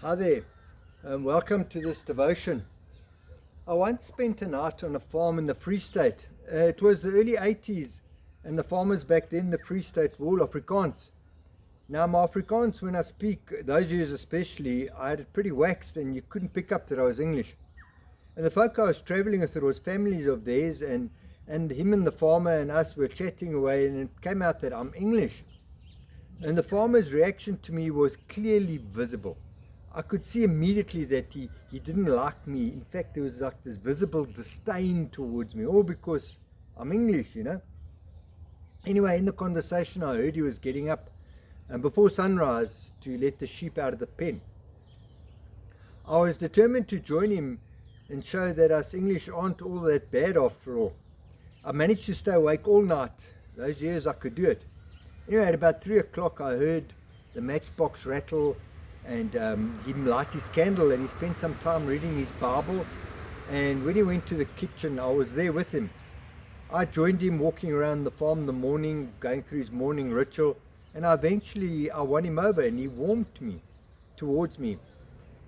Hi there, welcome to this devotion. I once spent a night on a farm in the Free State. It was the early 80s, and the farmers back then in the Free State were all Afrikaans. Now, my Afrikaans, when I speak, those years especially, I had it pretty waxed and you couldn't pick up that I was English. And the folk I was traveling with, it was families of theirs, and him and the farmer and us were chatting away, and it came out that I'm English. And the farmer's reaction to me was clearly visible. I could see immediately that he didn't like me. In fact, there was like this visible disdain towards me, all because I'm English, you know. Anyway, in the conversation, I heard he was getting up before sunrise to let the sheep out of the pen. I was determined to join him and show that us English aren't all that bad after all. I managed to stay awake all night. Those years I could do it. Anyway, at about 3 o'clock, I heard the matchbox rattle and him light his candle, and he spent some time reading his Bible. And when he went to the kitchen, I was there with him. I joined him walking around the farm in the morning, going through his morning ritual, and eventually I won him over, and he warmed towards me.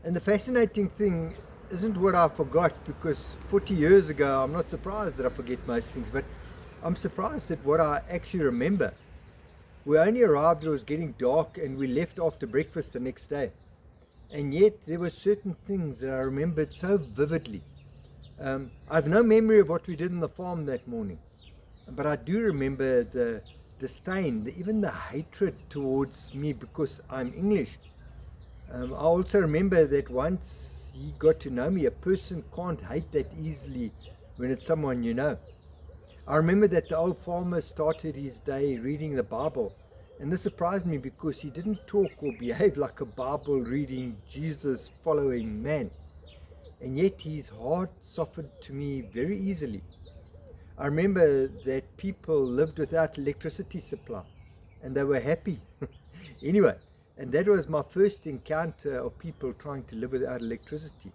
And the fascinating thing isn't what I forgot, because 40 years ago, I'm not surprised that I forget most things, but I'm surprised at what I actually remember. We only arrived, it was getting dark, and we left after breakfast the next day. And yet there were certain things that I remembered so vividly. I have no memory of what we did in the farm that morning, but I do remember the disdain, even the hatred towards me because I'm English. I also remember that once he got to know me, a person can't hate that easily when it's someone you know. I remember that the old farmer started his day reading the Bible, and this surprised me because he didn't talk or behave like a Bible reading, Jesus following man, and yet his heart softened to me very easily. I remember that people lived without electricity supply and they were happy. Anyway, and that was my first encounter of people trying to live without electricity.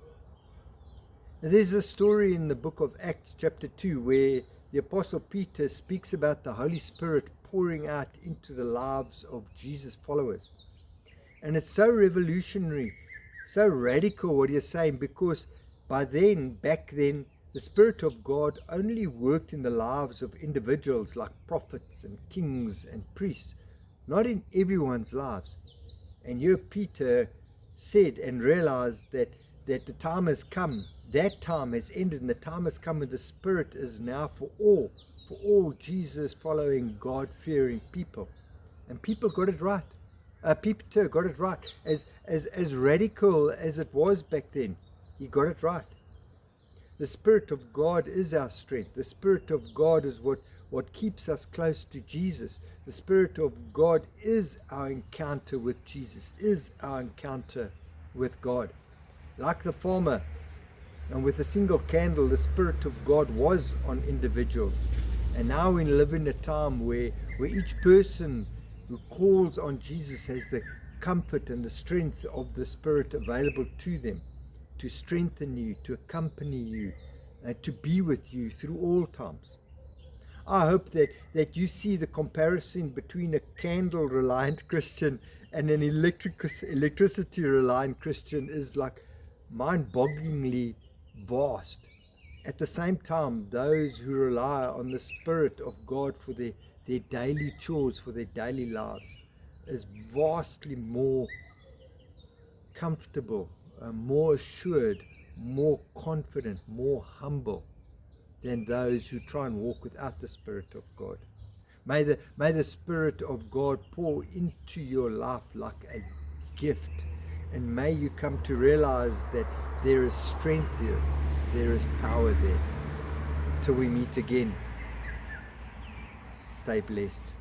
There's a story in the book of Acts chapter 2 where the Apostle Peter speaks about the Holy Spirit pouring out into the lives of Jesus' followers. And it's so revolutionary, so radical what he's saying, because back then, the Spirit of God only worked in the lives of individuals like prophets and kings and priests, not in everyone's lives. And here Peter said and realized that the time has come. That time has ended, and the time has come when the Spirit is now for all Jesus following, God fearing people. And people got it right. Peter got it right. As radical as it was back then, he got it right. The Spirit of God is our strength. The Spirit of God is what keeps us close to Jesus. The Spirit of God is our encounter with Jesus, is our encounter with God. Like the farmer, and with a single candle, the Spirit of God was on individuals. And now we live in a time where each person who calls on Jesus has the comfort and the strength of the Spirit available to them, to strengthen you, to accompany you, and to be with you through all times. I hope that you see the comparison between a candle-reliant Christian and an electricity-reliant Christian is like mind-bogglingly vast. At the same time, those who rely on the Spirit of God for their daily chores, for their daily lives, is vastly more comfortable, more assured, more confident, more humble than those who try and walk without the Spirit of God. May the Spirit of God pour into your life like a gift, and may you come to realize that there is strength here, there is power there. Till we meet again, stay blessed.